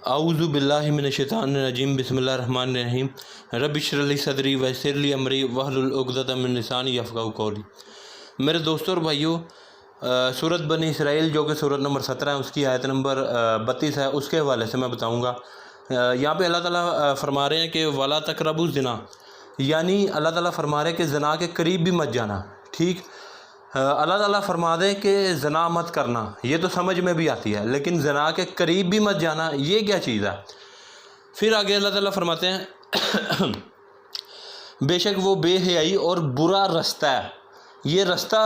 अऊज़ु बिल्लाहि मिनश्शैतानिर्रजीम बिस्मिल्लाहिर्रहमानिर्रहीम रब्बि इश्रह ली सदरी वयस्सिर ली अमरी वहलुल उक़दतम मिन लिसानी यफ़क़हू क़ौली। मेरे दोस्तों और भाइयों, सूरत बनी इसराइल जो कि सूरत नंबर 17 है, उसकी आयत नंबर 32 है, उसके हवाले से मैं बताऊँगा। यहाँ पे अल्लाह ताला फरमा रहे हैं कि वला तक़रबू ज़िना, यानी अल्लाह ताला फरमा रहे हैं कि ज़िना के करीब भी मत जाना। ठीक, अल्लाह ताला फरमा दे कि ज़ना मत करना, ये तो समझ में भी आती है, लेकिन ज़ना के करीब भी मत जाना, ये क्या चीज़ है। फिर आगे अल्लाह ताला फरमाते हैं बेशक वो बेहयाई और बुरा रास्ता है। ये रास्ता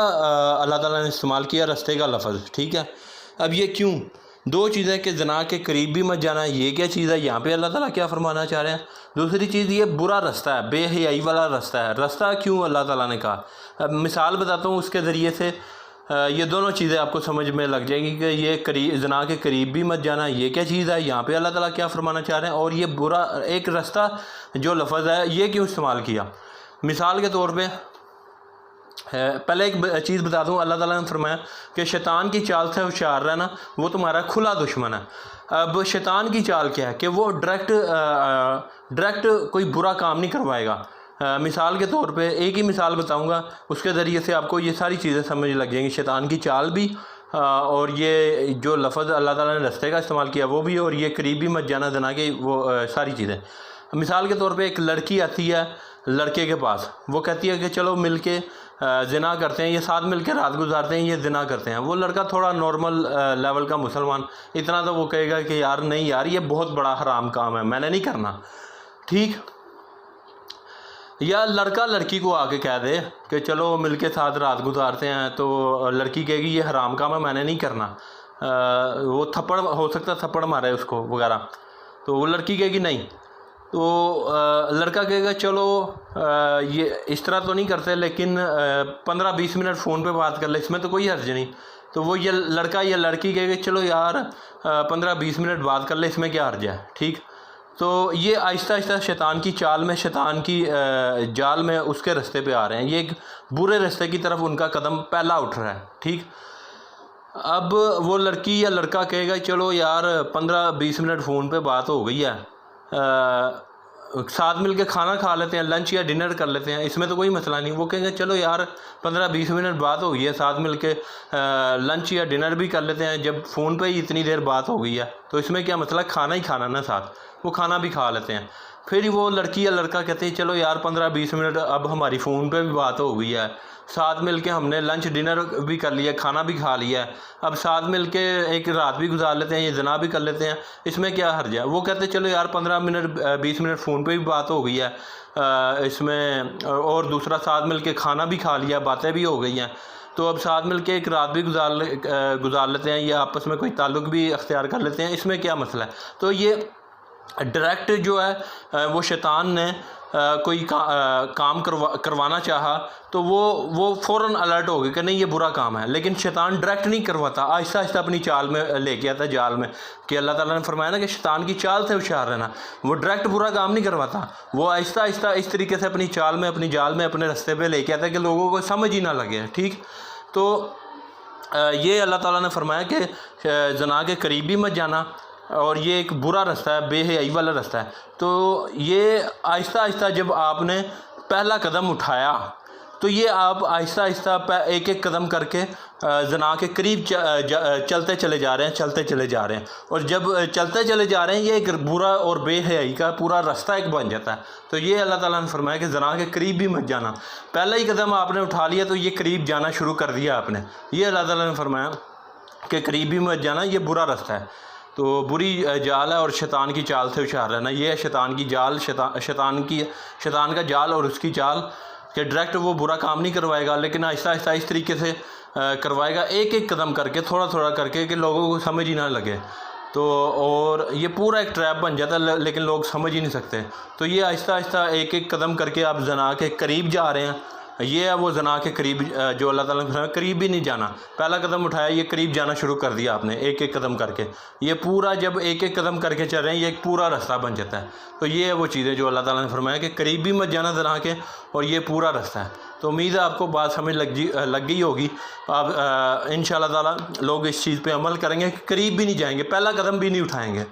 अल्लाह ताला ने इस्तेमाल किया, रास्ते का लफ्ज़। ठीक है, अब ये क्यों? दो चीज़ें कि ज़ना के करीब भी मत जाना, ये क्या चीज़ है, यहाँ पे अल्लाह ताला क्या फरमाना चाह रहे हैं। दूसरी चीज़, ये बुरा रास्ता है, बेहयाई वाला रास्ता है। रास्ता क्यों अल्लाह ताला ने कहा, अब मिसाल बताता हूँ, उसके ज़रिए से ये दोनों चीज़ें आपको समझ में लग जाएगी कि ये ज़ना के करीब भी मत जाना, ये क्या चीज़ है, यहाँ पे अल्लाह ताला क्या फरमाना चाह रहे हैं, और ये बुरा एक रास्ता जो लफ्ज़ है ये क्यों इस्तेमाल किया। मिसाल के तौर पे पहले एक चीज़ बता दूँ, अल्लाह ताला ने फरमाया कि शैतान की चाल से होशियार रहना, वो तुम्हारा खुला दुश्मन है। अब शैतान की चाल क्या है कि वो डायरेक्ट कोई बुरा काम नहीं करवाएगा। मिसाल के तौर पे एक ही मिसाल बताऊंगा, उसके ज़रिए से आपको ये सारी चीज़ें समझ लग जाएंगी, शैतान की चाल भी और ये जो लफ्ज़ अल्लाह ताला ने रास्ते का इस्तेमाल किया वो भी, और ये करीब भी मत जाना जना के वो सारी चीज़ें। मिसाल के तौर पे एक लड़की आती है लड़के के पास, वो कहती है कि चलो मिल के ज़िना करते हैं, ये साथ मिल के रात गुजारते हैं, ये ज़िना करते हैं। वो लड़का थोड़ा नॉर्मल लेवल का मुसलमान, इतना तो वो कहेगा कि यार नहीं यार, ये बहुत बड़ा हराम काम है, मैंने नहीं करना। ठीक, या लड़का लड़की को आके कह दे कि चलो मिल के साथ रात गुजारते हैं, तो लड़की कहेगी ये हराम काम है, मैंने नहीं करना। वो थप्पड़, हो सकता है थप्पड़ मारे उसको वगैरह, तो वो लड़की कहेगी नहीं। तो लड़का कहेगा चलो ये इस तरह तो नहीं करते, लेकिन 15-20 मिनट फ़ोन पे बात कर ले, इसमें तो कोई हर्ज नहीं। तो वो ये लड़का या लड़की कहेगा चलो यार 15-20 मिनट बात कर ले, इसमें क्या हर्ज है। ठीक, तो ये आहिस्ता आहिस्ता शैतान की चाल में, शैतान की जाल में उसके रास्ते पे आ रहे हैं, ये एक बुरे रास्ते की तरफ उनका कदम पहला उठ रहा है। ठीक, अब वो लड़की या लड़का कहेगा चलो यार 15-20 मिनट फ़ोन पे बात हो गई है, साथ मिल के खाना खा लेते हैं, लंच या डिनर कर लेते हैं, इसमें तो कोई मसला नहीं। वो कहेंगे चलो यार 15-20 मिनट बात हो गई है, साथ मिल के लंच या डिनर भी कर लेते हैं, जब फ़ोन पे ही इतनी देर बात हो गई है तो इसमें क्या मसला, खाना ही खाना ना साथ, वो खाना भी खा लेते हैं। फिर वो लड़की या लड़का कहते हैं चलो यार 15-20 मिनट अब हमारी फ़ोन पे भी बात हो गई है, साथ मिल के हमने लंच डिनर भी कर लिया, खाना भी खा लिया है, अब साथ मिल के एक रात भी गुजार लेते हैं, ये ज़िना भी कर लेते हैं, इसमें क्या हर्ज है। वो कहते हैं चलो यार 15-20 मिनट फ़ोन पे भी बात हो गई है इसमें, और दूसरा साथ मिल के खाना भी खा लिया, बातें भी हो गई हैं, तो अब साथ मिल के एक रात भी गुजार लेते हैं, या आपस में कोई ताल्लुक़ भी अख्तियार कर लेते हैं, इसमें क्या मसला है। तो ये डायरेक्ट जो है वो शैतान ने कोई काम करवाना चाहा तो वो फ़ौरन अलर्ट हो गए कि नहीं ये बुरा काम है, लेकिन शैतान डायरेक्ट नहीं करवाता, आहिस्ता आहिस्ता अपनी चाल में लेके आता जाल में, कि अल्लाह ताला ने फरमाया ना कि शैतान की चाल से होशियार रहना। वो डायरेक्ट बुरा काम नहीं करवाता, वो आहिस्ता आहिस्ता इस तरीके से अपनी चाल में, अपनी जाल में, अपने रास्ते पे लेके आता है कि लोगों को समझ ही ना लगे। ठीक, तो ये अल्लाह ताला ने फरमाया कि ज़ना के करीब भी मत जाना, और ये एक बुरा रास्ता है, बेहयाई वाला रास्ता है। तो ये आहिस्ता आहिस्ता जब आपने पहला कदम उठाया, तो ये आप आहिस्ता आहिस्ता एक एक कदम करके ज़ना के करीब चलते चले जा रहे हैं, चलते चले जा रहे हैं, और जब चलते चले जा रहे हैं ये एक बुरा और बेहयाई का पूरा रास्ता एक बन जाता है। तो ये अल्लाह ताला ने फरमाया कि ज़ना के करीब भी मत जाना। पहला ही कदम आपने उठा लिया तो ये करीब जाना शुरू कर दिया आपने, ये अल्लाह ताला ने फरमाया कि करीब भी मत जाना, ये बुरा रास्ता है। तो बुरी जाल है, और शैतान की चाल से होशियार रहना, ये है शैतान की जाल, शैतान का जाल और उसकी चाल कि डायरेक्ट वो बुरा काम नहीं करवाएगा, लेकिन आहिस्ता आहिस्ता इस तरीके से करवाएगा, एक एक कदम करके, थोड़ा थोड़ा करके, कि लोगों को समझ ही ना लगे। तो और ये पूरा एक ट्रैप बन जाता है, लेकिन लोग समझ ही नहीं सकते। तो ये आहिस्ता आहिस्ता एक एक कदम करके आप ज़ना के करीब जा रहे हैं, ये है वो ज़ना के करीब जो अल्लाह ताला ने करीब भी नहीं जाना, पहला कदम उठाया, ये करीब जाना शुरू कर दिया आपने एक एक कदम करके। ये पूरा जब एक एक कदम करके चल रहे हैं, ये एक पूरा रास्ता बन जाता है। तो ये है वो चीज़ें जो अल्लाह ताला ने फरमाया कि करीब भी मत जाना ज़ना के, और ये पूरा रास्ता है। तो उम्मीद है आपको बात समझ लग गई होगी। अब इंशाअल्लाह ताला लोग इस चीज़ पे अमल करेंगे, करीब भी नहीं जाएंगे, पहला कदम भी नहीं उठाएंगे।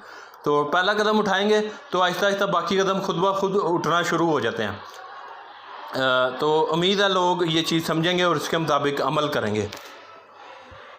تو پہلا قدم اٹھائیں گے تو آہستہ آہستہ باقی قدم خود بخود اٹھنا شروع ہو جاتے ہیں۔ تو امید ہے لوگ یہ چیز سمجھیں گے اور اس کے مطابق عمل کریں گے۔